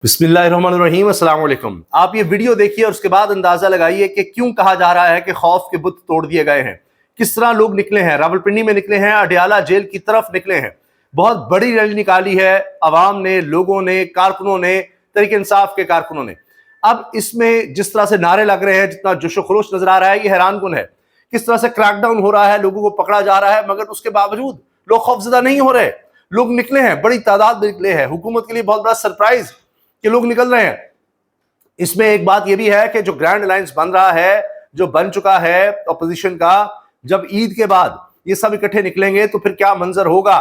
بسم اللہ الرحمن الرحیم، السلام علیکم۔ آپ یہ ویڈیو دیکھیے اور اس کے بعد اندازہ لگائیے کہ کیوں کہا جا رہا ہے کہ خوف کے بت توڑ دیے گئے ہیں۔ کس طرح لوگ نکلے ہیں، راولپنڈی میں نکلے ہیں، اڈیالہ جیل کی طرف نکلے ہیں۔ بہت بڑی ریلی نکالی ہے عوام نے، لوگوں نے، کارکنوں نے، تحریک انصاف کے کارکنوں نے۔ اب اس میں جس طرح سے نعرے لگ رہے ہیں، جتنا جوش و خروش نظر آ رہا ہے، یہ حیران کن ہے۔ کس طرح سے کریک ڈاؤن ہو رہا ہے، لوگوں کو پکڑا جا رہا ہے، مگر اس کے باوجود لوگ خوفزدہ نہیں ہو رہے۔ لوگ نکلے ہیں، بڑی تعداد میں نکلے ہیں۔ حکومت کے لیے بہت بڑا سرپرائز کہ لوگ نکل رہے ہیں۔ اس میں ایک بات یہ بھی ہے کہ جو گرینڈ الائنس بن رہا ہے، جو بن چکا ہے اپوزیشن کا، جب عید کے بعد یہ سب اکٹھے نکلیں گے تو پھر کیا منظر ہوگا۔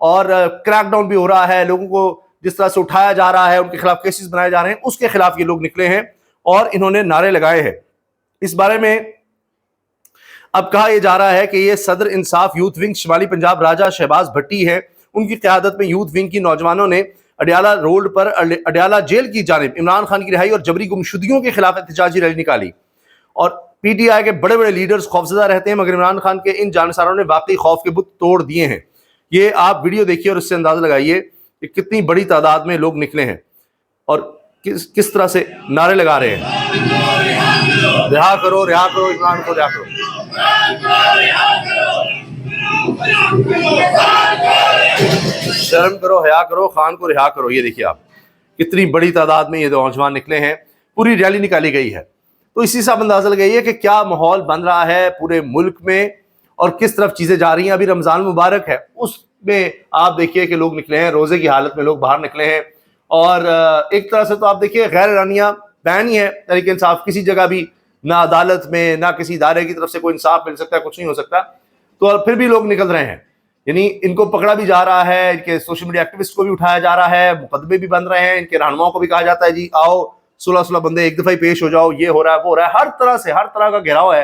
اور کریک ڈاؤن بھی ہو رہا ہے، لوگوں کو جس طرح سے اٹھایا جا رہا ہے، ان کے خلاف کیسز بنائے جا رہے ہیں، اس کے خلاف یہ لوگ نکلے ہیں اور انہوں نے نعرے لگائے ہیں۔ اس بارے میں اب کہا یہ جا رہا ہے کہ یہ صدر انصاف یوتھ ونگ شمالی پنجاب راجہ شہباز بھٹی ہے، ان کی قیادت میں یوتھ ونگ کی نوجوانوں نے اڈیالہ روڈ پر اڈیالہ جیل کی جانب عمران خان کی رہائی اور جبری گمشدگیوں کے خلاف احتجاجی ریلی نکالی۔ اور پی ٹی آئی کے بڑے بڑے لیڈرز خوفزدہ رہتے ہیں، مگر عمران خان کے ان جانساروں نے واقعی خوف کے بت توڑ دیے ہیں۔ یہ آپ ویڈیو دیکھیے اور اس سے اندازہ لگائیے کہ کتنی بڑی تعداد میں لوگ نکلے ہیں اور کس طرح سے نعرے لگا رہے ہیں، رہا کرو، رہا کرو، عمران کو رہا کرو۔ شرم کرو، حیا کرو، خان کو رہا کرو۔ یہ دیکھیے آپ کتنی بڑی تعداد میں یہ نوجوان نکلے ہیں، پوری ریلی نکالی گئی ہے۔ تو اسی سے آپ اندازہ لگائیے کہ کیا ماحول بن رہا ہے پورے ملک میں اور کس طرف چیزیں جا رہی ہیں۔ ابھی رمضان مبارک ہے، اس میں آپ دیکھیے کہ لوگ نکلے ہیں، روزے کی حالت میں لوگ باہر نکلے ہیں۔ اور ایک طرح سے تو آپ دیکھیے غیر اعلانیہ بین ہی ہے تحریک انصاف، کسی جگہ بھی نہ عدالت میں نہ کسی ادارے کی طرف سے کوئی انصاف مل سکتا ہے، کچھ نہیں ہو سکتا۔ تو پھر بھی لوگ نکل رہے ہیں، یعنی ان کو پکڑا بھی جا رہا ہے، ان کے سوشل میڈیا ایکٹیوسٹ کو بھی اٹھایا جا رہا ہے، مقدمے بھی بن رہے ہیں، ان کے رہنماؤں کو بھی کہا جاتا ہے جی آؤ 16 بندے ایک دفعہ ہی پیش ہو جاؤ، یہ ہو رہا ہے وہ ہو رہا ہے، ہر طرح سے ہر طرح کا گھیراؤ ہے۔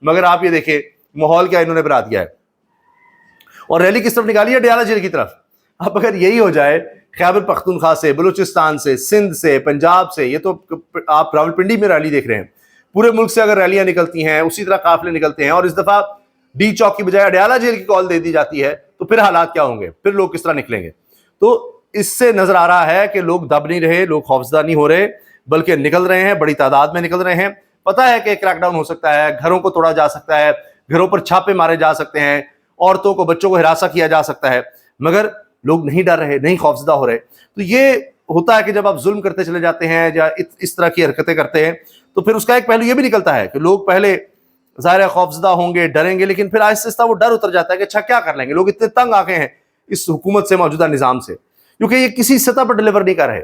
مگر آپ یہ دیکھیں ماحول کیا انہوں نے بنا دیا ہے۔ اور ریلی کس طرف نکالی ہے؟ اڈیالہ جیل کی طرف۔ اب اگر یہی ہو جائے خیبر پختونخوا سے، بلوچستان سے، سندھ سے، پنجاب سے، یہ تو آپ راولپنڈی میں ریلی دیکھ رہے ہیں، پورے ملک سے اگر ریلیاں نکلتی ہیں، اسی طرح قافلے نکلتے ہیں، اور اس دفعہ ڈی چوک کی بجائے اڈیالہ جیل کی کال دے دی جاتی ہے، تو پھر حالات کیا ہوں گے، پھر لوگ کس طرح نکلیں گے۔ تو اس سے نظر آ رہا ہے کہ لوگ دب نہیں رہے، لوگ خوفزدہ نہیں ہو رہے، بلکہ نکل رہے ہیں، بڑی تعداد میں نکل رہے ہیں۔ پتہ ہے کہ کریک ڈاؤن ہو سکتا ہے، گھروں کو توڑا جا سکتا ہے، گھروں پر چھاپے مارے جا سکتے ہیں، عورتوں کو بچوں کو ہراساں کیا جا سکتا ہے، مگر لوگ نہیں ڈر رہے، نہیں خوفزدہ ہو رہے۔ تو یہ ہوتا ہے کہ جب آپ ظلم کرتے چلے جاتے ہیں یا اس طرح کی حرکتیں کرتے ہیں تو پھر اس کا ایک پہلو یہ بھی نکلتا ہے کہ لوگ پہلے ظاہر خوفزدہ ہوں گے، ڈریں گے، لیکن پھر آہستہ آہستہ وہ ڈر اتر جاتا ہے کہ اچھا کیا کر لیں گے۔ لوگ اتنے تنگ آ گئے ہیں اس حکومت سے، موجودہ نظام سے، کیونکہ یہ کسی سطح پر ڈیلیور نہیں کر رہے۔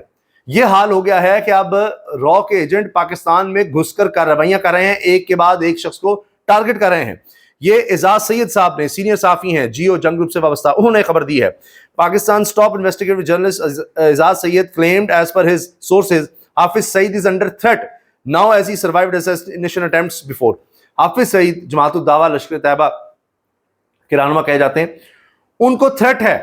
یہ حال ہو گیا ہے کہ اب را کے ایجنٹ پاکستان میں گھس کر کارروائیاں کر رہے ہیں، ایک کے بعد ایک شخص کو ٹارگٹ کر رہے ہیں۔ یہ اعزاز سید صاحب نے، سینئر صحافی ہیں، جیو جنگ گروپ سے وابستہ، انہوں نے خبر دی ہے۔ پاکستان's top investigative journalist Aizaz Syed claimed as per his sources Hafiz Saeed is under threat now as he survived assassination attempts before۔ Hafiz Saeed جماعت الدعوہ لشکر طیبہ کے رہنما کہے جاتے ہیں، ان کو تھریٹ ہے،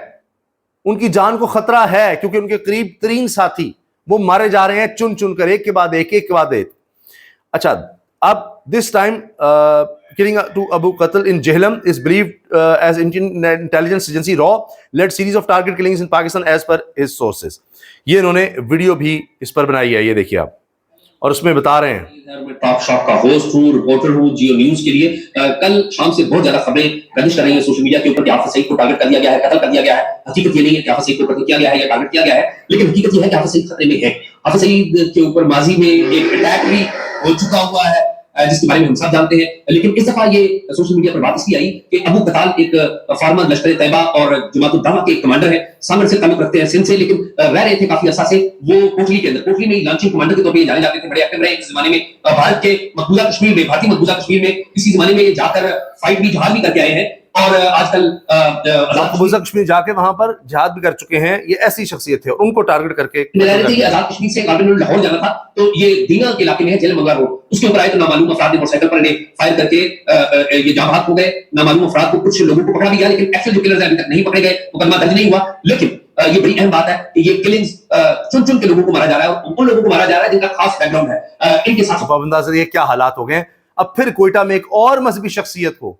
ان کی جان کو خطرہ ہے، کیونکہ ان کے قریب ترین ساتھی وہ مارے جا رہے ہیں چن چن کر، ایک کے بعد ایک، ایک کے بعد ایک۔ اچھا اب this time killing to Abu Qatl in Jhelum is believed as Indian intelligence agency RAW led series of target killings in Pakistan as per his sources۔ یہ انہوں نے ویڈیو بھی اس پر بنائی ہے، یہ دیکھیے آپ، اور اس میں بتا رہے ہیں ٹاپ شاپ کا ہوسٹ ہوں، رپورٹر ہوں جیو نیوز کے لیے۔ کل شام سے بہت زیادہ خبریں گردش کر رہی ہیں سوشل میڈیا کے اوپر کہ حافظ سعید کو ٹارگٹ کر دیا گیا ہے، قتل کر دیا گیا ہے۔ حقیقت یہ نہیں ہے کہ حافظ سعید کو قتل کیا گیا ہے یا ٹارگٹ کیا گیا ہے، لیکن حقیقت یہ ہے کہ حافظ سعید خطرے میں ہے۔ حافظ سعید کے اوپر ماضی میں ایک اٹیک بھی ہو چکا ہوا ہے جس کے بارے میں ہم سب جانتے ہیں، لیکن اس دفعہ یہ سوشل میڈیا پر بات اس لیے آئی کہ ابو قتال ایک فارمر لشکر طیبہ اور جماعت الدعوہ کے ایک کمانڈر ہے، سامر سے تعلق رکھتے ہیں سندھ سے، لیکن رہ رہے تھے کافی عرصہ سے وہ کوٹلی کے اندر، کوٹلی میں لانچنگ کمانڈر کے طور پہ جانے جاتے تھے، بڑے ایکٹیو رہے اس زمانے میں بھارت کے مقبوضہ کشمیر میں، بھارتی مقبوضہ کشمیر میں اسی زمانے میں یہ جا کر فائٹ بھی جہاد بھی کر کے آئے ہیں، اور آج کل مقبوضہ کشمیر جا کے وہاں پر جہاد بھی کر چکے ہیں۔ یہ ایسی شخصیت ہے، ان کو ٹارگٹ کر کے آزاد کشمیر سے لاہور جانا تھا، تو یہ دینا کے علاقے میں ہے جیل منگا روڈ، اس کے اوپر آئے تو نامعلوم افراد نے موٹر سائیکل پر انہیں فائر کر کے یہ جاں بحق ہو گئے۔ نامعلوم افراد کو کچھ لوگوں کو پکڑا بھی گیا، لیکن ایکچوئل جو کلرز ہیں ابھی تک نہیں پکڑے گئے، مقدمہ درج نہیں ہوا۔ لیکن یہ بڑی اہم بات ہے کہ یہ کلنگز چن چن کے لوگوں کو مارا جا رہا ہے، ان لوگوں کو مارا جا رہا ہے جن کا خاص بیک گراؤنڈ ہے۔ ان کے ساتھ پابندہ سے یہ کیا حالات ہو گئے۔ اب پھر کوئٹہ میں ایک اور مذہبی شخصیت کو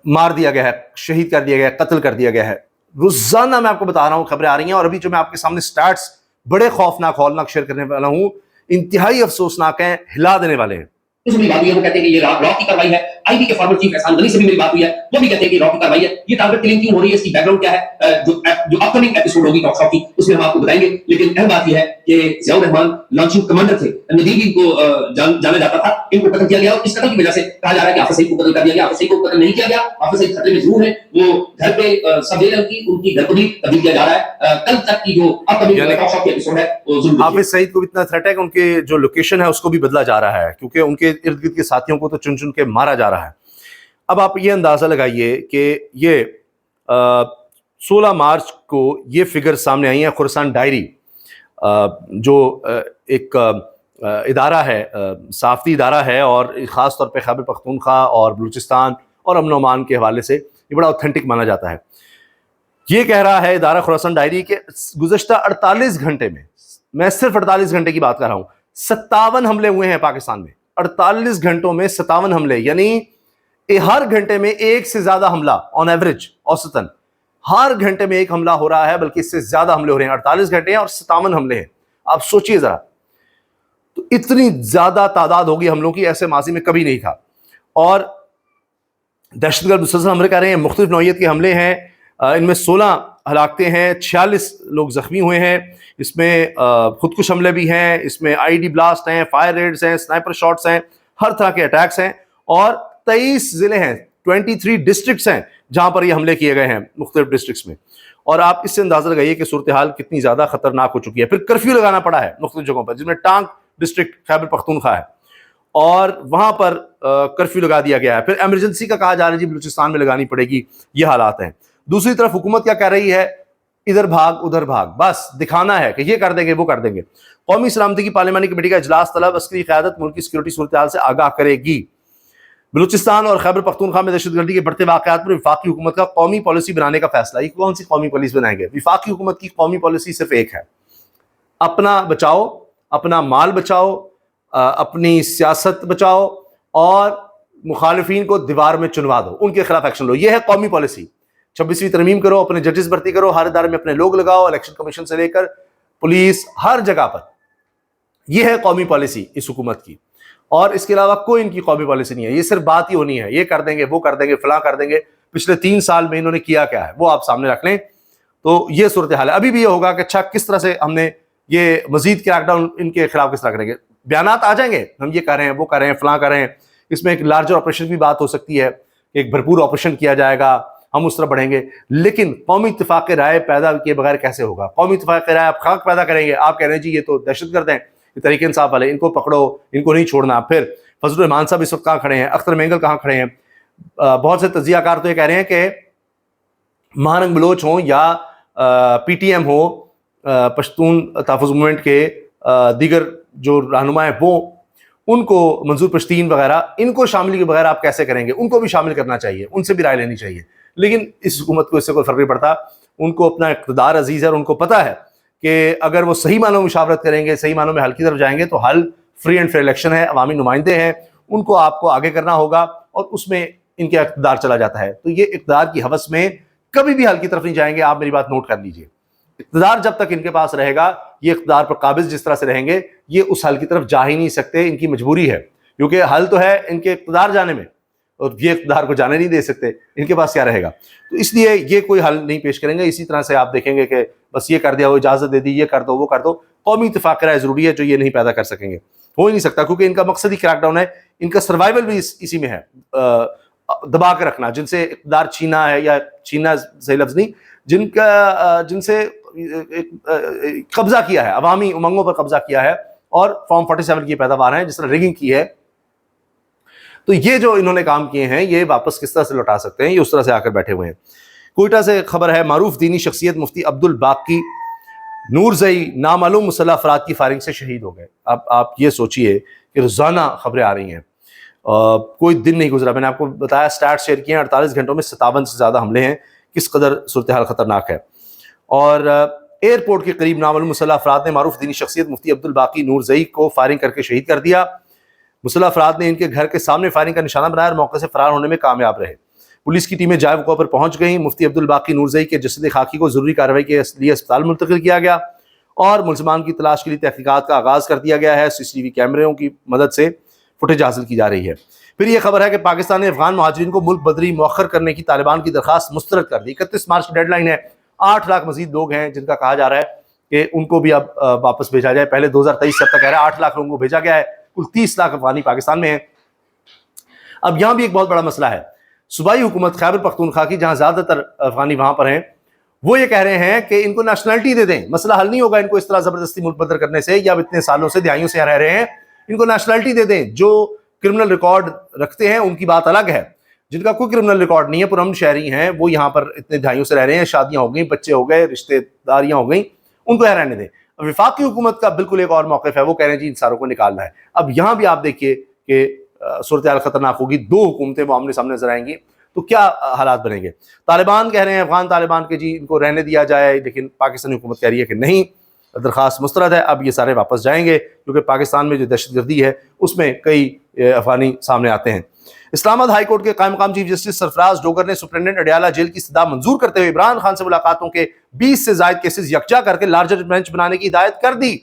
مار دیا گیا ہے، شہید کر دیا گیا ہے، قتل کر دیا گیا ہے۔ روزانہ میں آپ کو بتا رہا ہوں خبریں آ رہی ہیں، اور ابھی جو میں آپ کے سامنے سٹارٹس بڑے خوفناک ہولناک شیئر کرنے والا ہوں, انتہائی افسوسناک ہیں, ہلا دینے والے ہیں. اس میں بات ہوئی ہے, وہ کہتے ہیں کہ یہ را کی کاروائی ہے. آئی بی کے فارورڈ چیف احسان غنی سے بھی میری بات ہوئی ہے, وہ بھی کہتے ہیں کہ را کی کاروائی ہے. یہ ٹارگٹ کلنگ کیوں ہو رہی ہے, اس کی بیک گراؤنڈ کیا ہے, جو اپ کمنگ ایپیسوڈ ہوگی ٹاک شو کی اس میں ہم آپ کو بتائیں گے. لیکن اہم بات یہ ہے کہ ضیاء الرحمان لانچنگ کمانڈر تھے, ندیم ان کو جانا جاتا تھا, ان کو قتل کیا گیا, اور اس قتل کی وجہ سے کہا جا رہا ہے کہ حافظ سعید کو قتل کر دیا گیا. حافظ سعید کو قتل نہیں کیا گیا, حافظ سعید خطرے میں ضرور ہے, وہ گھر پہ سویرن کی ان کی گھر کو بھی تبدیل کیا جا رہا ہے. کل تک کی جو اپ کمنگ ٹاک شو کی ایپیسوڈ ہے وہ ضرور حافظ سعید کو اتنا تھریٹ ہے کہ ان کے جو لوکیشن ہے اس کو بھی بدلا جا رہا ہے, کیونکہ ان کے ارد گرد کے ساتھیوں کو تو چن چن کے مارا جا رہا ہے. اب آپ یہ اندازہ لگائیے کہ یہ 16 مارچ کو یہ فگر سامنے آئی ہیں. خراسان ڈائری جو ایک ادارہ ہے, صحافتی ادارہ ہے, اور خاص طور پہ خیبر پختونخوا اور بلوچستان اور امن و امان کے حوالے سے یہ بڑا اوتھینٹک مانا جاتا ہے. یہ کہہ رہا ہے ادارہ خراسان ڈائری کہ گزشتہ 48 گھنٹے میں صرف 48 گھنٹے کی بات کر رہا ہوں, 57 حملے ہوئے ہیں پاکستان میں. 48 گھنٹوں میں 57 حملے, یعنی ہر گھنٹے میں ایک سے زیادہ حملہ آن ایوریج, اوسطاً ہر گھنٹے میں ایک حملہ ہو رہا ہے, بلکہ اس سے زیادہ حملے ہو رہے ہیں. 48 گھنٹے ہیں اور 57 حملے ہیں. آپ سوچئے ذرا, تو اتنی زیادہ تعداد ہوگی حملوں کی, ایسے ماضی میں کبھی نہیں تھا. اور دہشت گرد مسلسل حملے کر رہے ہیں, مختلف نوعیت کے حملے ہیں. ان میں 16 ہلاکتیں ہیں, 46 لوگ زخمی ہوئے ہیں. اس میں خودکش حملے بھی ہیں, اس میں آئی ڈی بلاسٹ ہیں, فائر ریڈز ہیں, سنائپر شاٹس ہیں, ہر طرح کے اٹیکس ہیں. اور 23 ضلع ہیں, 23 ڈسٹرکٹس ہیں جہاں پر یہ حملے کیے گئے ہیں مختلف ڈسٹرکٹس میں. اور آپ اس سے اندازہ لگائیے کہ صورتحال کتنی زیادہ خطرناک ہو چکی ہے. پھر کرفیو لگانا پڑا ہے مختلف جگہوں پر, جس میں ٹانک ڈسٹرکٹ خیبر پختونخوا ہے, اور وہاں پر کرفیو لگا دیا گیا ہے. پھر ایمرجنسی کا کہا جا رہا ہے جی بلوچستان میں لگانی پڑے گی. یہ حالات ہیں. دوسری طرف حکومت کیا کہہ رہی ہے, ادھر بھاگ ادھر بھاگ, بس دکھانا ہے کہ یہ کر دیں گے وہ کر دیں گے. قومی سلامتی کی پارلیمانی کمیٹی کا اجلاس طلب, عسکری قیادت ملک کی سیکورٹی صورتحال سے آگاہ کرے گی. بلوچستان اور خیبر پختونخوا میں دہشت گردی کے بڑھتے واقعات پر وفاقی حکومت کا قومی پالیسی بنانے کا فیصلہ. یہ کون سی قومی پالیسی بنائیں گے؟ وفاقی حکومت کی قومی پالیسی صرف ایک ہے, اپنا بچاؤ, اپنا مال بچاؤ, اپنی سیاست بچاؤ, اور مخالفین کو دیوار میں چنوا دو, ان کے خلاف ایکشن لو. یہ ہے قومی پالیسی. 26ویں ترمیم کرو, اپنے ججز بھرتی کرو, ہر ادارے میں اپنے لوگ لگاؤ, الیکشن کمیشن سے لے کر پولیس, ہر جگہ پر. یہ ہے قومی پالیسی اس حکومت کی, اور اس کے علاوہ کوئی ان کی قومی پالیسی نہیں ہے. یہ صرف بات ہی ہونی ہے, یہ کر دیں گے وہ کر دیں گے فلاں کر دیں گے. پچھلے 3 سال میں انہوں نے کیا کیا ہے وہ آپ سامنے رکھ لیں, تو یہ صورتحال ہے. ابھی بھی یہ ہوگا کہ اچھا کس طرح سے ہم نے یہ مزید کریک ڈاؤن ان کے خلاف کس طرح کریں گے. بیانات آ جائیں گے, ہم یہ کر رہے ہیں وہ کر رہے ہیں فلاں کر رہے ہیں. اس میں ایک لارجر آپریشن کی بات ہو سکتی ہے, ایک بھرپور آپریشن کیا جائے گا, ہم اس طرح بڑھیں گے. لیکن قومی اتفاق رائے پیدا کیے بغیر کیسے ہوگا؟ قومی اتفاق رائے آپ خاک پیدا کریں گے, آپ کہہ رہے ہیں جی یہ تو دہشت گرد ہیں, یہ تحریک انصاف والے, ان کو پکڑو, ان کو نہیں چھوڑنا. پھر فضل الرحمان صاحب اس وقت کہاں کھڑے ہیں, اختر مینگل کہاں کھڑے ہیں. بہت سے تجزیہ کار تو یہ کہہ رہے ہیں کہ مہارنگ بلوچ ہوں یا پی ٹی ایم ہو, پشتون تحفظ موومنٹ کے دیگر جو رہنما ہیں وہ, ان کو منظور پشتین وغیرہ, ان کو شامل کے بغیر آپ کیسے کریں گے؟ ان کو بھی شامل کرنا چاہیے, ان سے بھی رائے لینی چاہیے. لیکن اس حکومت کو اس سے کوئی فرق نہیں پڑتا. ان کو اپنا اقتدار عزیز ہے, اور ان کو پتہ ہے کہ اگر وہ صحیح معنوں میں مشاورت کریں گے, صحیح معنوں میں حل کی طرف جائیں گے, تو حل فری اینڈ فیئر الیکشن ہے, عوامی نمائندے ہیں, ان کو آپ کو آگے کرنا ہوگا, اور اس میں ان کا اقتدار چلا جاتا ہے. تو یہ اقتدار کی ہوس میں کبھی بھی حل کی طرف نہیں جائیں گے. آپ میری بات نوٹ کر لیجئے, اقتدار جب تک ان کے پاس رہے گا, یہ اقتدار پر قابض جس طرح سے رہیں گے, یہ اس حل کی طرف جا ہی نہیں سکتے. ان کی مجبوری ہے, کیونکہ حل تو ہے ان کے اقتدار جانے میں, اور یہ اقتدار کو جانے نہیں دے سکتے. ان کے پاس کیا رہے گا؟ تو اس لیے یہ کوئی حل نہیں پیش کریں گے. اسی طرح سے آپ دیکھیں گے کہ بس یہ کر دیا, وہ اجازت دے دی, یہ کر دو وہ کر دو. قومی اتفاق رائے ضروری ہے, جو یہ نہیں پیدا کر سکیں گے. ہو ہی نہیں سکتا, کیونکہ ان کا مقصد ہی کریک ڈاؤن ہے. ان کا سروائیول بھی اسی میں ہے, دبا کے رکھنا, جن سے اقتدار چھینا ہے, یا چھینا صحیح لفظ نہیں, جن سے قبضہ کیا ہے, عوامی امنگوں پر قبضہ کیا ہے, اور فارم 47 کی پیداوار ہیں, جس طرح ریگنگ کی ہے. تو یہ جو انہوں نے کام کیے ہیں, یہ واپس کس طرح سے لوٹا سکتے ہیں؟ یہ اس طرح سے آ کر بیٹھے ہوئے ہیں. کوئٹہ سے خبر ہے, معروف دینی شخصیت مفتی عبد الباقی نورزئی نامعلوم مسلح افراد کی فائرنگ سے شہید ہو گئے. اب آپ یہ سوچئے کہ روزانہ خبریں آ رہی ہیں, کوئی دن نہیں گزرا, میں نے آپ کو بتایا سٹیٹ شیئر کیے ہیں, 48 گھنٹوں میں 57 سے زیادہ حملے ہیں. کس قدر صورتحال خطرناک ہے. اور ایئرپورٹ کے قریب نامعلوم مسلح افراد نے معروف دینی شخصیت مفتی عبد الباقی نورزئی کو فائرنگ کر کے شہید کر دیا. مسلح افراد نے ان کے گھر کے سامنے فائرنگ کا نشانہ بنایا, اور موقع سے فرار ہونے میں کامیاب رہے. پولیس کی ٹیمیں جائے وقوع پر پہنچ گئیں. مفتی عبد الباقی نورزئی کے جسد خاکی کو ضروری کارروائی کے لیے اسپتال منتقل کیا گیا, اور ملزمان کی تلاش کے لیے تحقیقات کا آغاز کر دیا گیا ہے۔ CCTV کیمروں کی مدد سے فوٹیج حاصل کی جا رہی ہے۔ پھر یہ خبر ہے کہ پاکستان نے افغان مہاجرین کو ملک بدری مؤخر کرنے کی طالبان کی درخواست مسترد کر دی۔ 31 مارچ کی ڈیڈ لائن ہے۔ 8 لاکھ مزید لوگ ہیں جن کا کہا جا رہا ہے کہ ان کو بھی اب واپس بھیجا جائے۔ پہلے 2023 سے اب تک کہہ رہا ہے 8 لاکھ لوگوں کو بھیجا گیا ہے، کل 30 لاکھ افغانی پاکستان میں ہیں۔ اب یہاں بھی ایک بہت بڑا مسئلہ ہے۔ صوبائی حکومت خیبر پختونخوا کی، جہاں زیادہ تر افغانی وہاں پر ہیں، وہ یہ کہہ رہے ہیں کہ ان کو نیشنلٹی دے دیں، مسئلہ حل نہیں ہوگا ان کو اس طرح زبردستی ملک بدر کرنے سے، یا اتنے سالوں سے دہائیوں سے رہ رہے ہیں، ان کو نیشنلٹی دے دیں۔ جو کرمنل ریکارڈ رکھتے ہیں ان کی بات الگ ہے، جن کا کوئی کرمنل ریکارڈ نہیں ہے، پرامن شہری ہیں، وہ یہاں پر اتنے دہائیوں سے رہ رہے ہیں، شادیاں ہو گئیں، بچے ہو گئے، رشتہ داریاں ہو گئیں، ان کو رہنے دیں۔ وفاقی حکومت کا بالکل ایک اور موقف ہے، وہ کہہ رہے ہیں جی ان ساروں کو نکالنا ہے۔ اب یہاں بھی آپ دیکھیے کہ صورتحال خطرناک ہوگی، دو حکومتیں وہ آمنے سامنے نظر آئیں گی تو کیا حالات بنیں گے۔ طالبان کہہ رہے ہیں، افغان طالبان کے جی ان کو رہنے دیا جائے، لیکن پاکستانی حکومت کہہ رہی ہے کہ نہیں، درخواست مسترد ہے، اب یہ سارے واپس جائیں گے، کیونکہ پاکستان میں جو دہشت گردی ہے اس میں کئی افغانی سامنے آتے ہیں۔ اسلام آباد ہائی کورٹ کے قائم مقام چیف جسٹس سرفراز ڈوگر نے سپرنٹنڈنٹ اڈیالہ جیل کی استدعا منظور کرتے ہوئے عمران خان سے ملاقاتوں کے 20 سے زائد کیسز یکجا کر کے لارجر بینچ بنانے کی ہدایت کر دی۔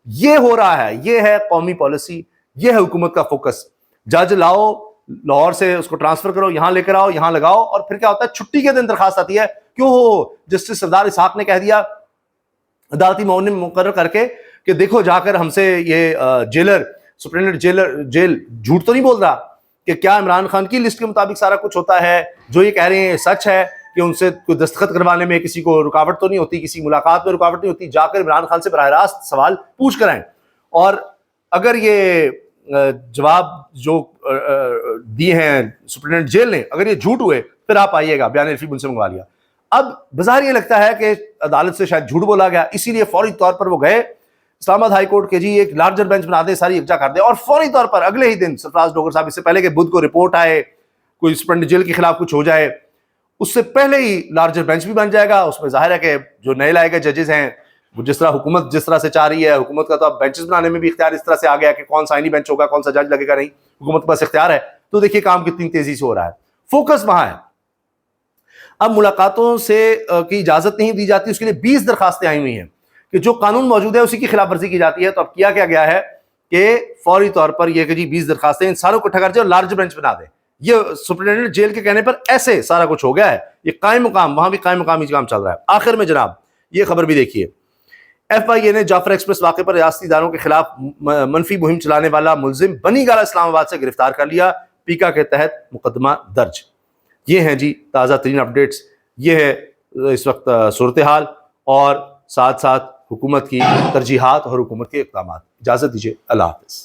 یہ ہو رہا ہے، یہ ہے قومی پالیسی، یہ ہے حکومت کا فوکس۔ جج لاؤ لاہور سے، اس کو ٹرانسفر کرو، یہاں لے کر آؤ، یہاں لگاؤ، اور پھر کیا ہوتا ہے، چھٹی کے دن درخواست آتی ہے، کیوں ہو جسٹس سردار اسحاق نے کہہ دیا عدالتی معاون مقرر کر کے کہ دیکھو جا کر ہم سے یہ جیلر سپرنٹنڈنٹ جیل جھوٹ تو نہیں بول رہا، کہ کیا عمران خان کی لسٹ کے مطابق سارا کچھ ہوتا ہے، جو یہ کہہ رہے ہیں سچ ہے، کہ ان سے کوئی دستخط کروانے میں کسی کو رکاوٹ تو نہیں ہوتی، کسی ملاقات میں رکاوٹ نہیں ہوتی، جا کر عمران خان سے براہ راست سوال پوچھ کر آئیں۔ اور اگر یہ جواب جو دیے ہیں سپرنٹنڈنٹ جیل نے اگر یہ جھوٹ ہوئے، پھر آپ آئیے گا، بیان الفی ان سے منگوا لیا۔ اب بظاہر یہ لگتا ہے کہ عدالت سے شاید جھوٹ بولا گیا، اسی لیے فوری طور پر وہ گئے اسلام آباد ہائی کورٹ کے، جی ایک لارجر بینچ بنا دیں، ساری یکجا کر دیں، اور فوری طور پر اگلے ہی دن سرفراز ڈوگر صاحب، اس سے پہلے کہ بدھ کو رپورٹ آئے، کوئی سپرنٹنڈنٹ جیل کے خلاف کچھ ہو جائے، اس سے پہلے ہی لارجر بینچ بھی بن جائے گا۔ اس میں ظاہر ہے کہ جو نئے لائے گئے ججز ہیں، وہ جس طرح حکومت جس طرح سے چاہ رہی ہے، حکومت کا تو اب بینچز بنانے میں بھی اختیار اس طرح سے آ گیا کہ کون سا آئینی بینچ ہوگا، کون سا جج لگے گا، نہیں، حکومت کے پاس اختیار ہے۔ تو دیکھیے کام کتنی تیزی سے ہو رہا ہے، فوکس وہاں ہے۔ اب ملاقاتوں سے کی اجازت نہیں دی جاتی، اس کے لیے 20 درخواستیں آئی ہوئی ہیں کہ جو قانون موجود ہے اسی کی خلاف ورزی کی جاتی ہے۔ تو اب کیا گیا ہے کہ فوری طور پر یہ کہ جی 20 درخواستیں، ان ساروں کو اکٹھا کر جائے اور لارج بینچ بنا دیں۔ یہ سپرنٹنڈنٹ جیل کے کہنے پر ایسے سارا کچھ ہو گیا ہے، یہ قائم مقام، وہاں بھی قائم مقامی کام چل رہا ہے۔ آخر میں جناب یہ خبر بھی دیکھیے، FIA نے جعفر ایکسپریس واقعے پر ریاستی اداروں کے خلاف منفی مہم چلانے والا ملزم بنی گالہ اسلام آباد سے گرفتار کر لیا، پیکا کے تحت مقدمہ درج۔ یہ ہیں جی تازہ ترین اپڈیٹس، یہ ہے اس وقت صورتحال، اور ساتھ ساتھ حکومت کی ترجیحات اور حکومت کے اقدامات۔ اجازت دیجیے، اللہ حافظ۔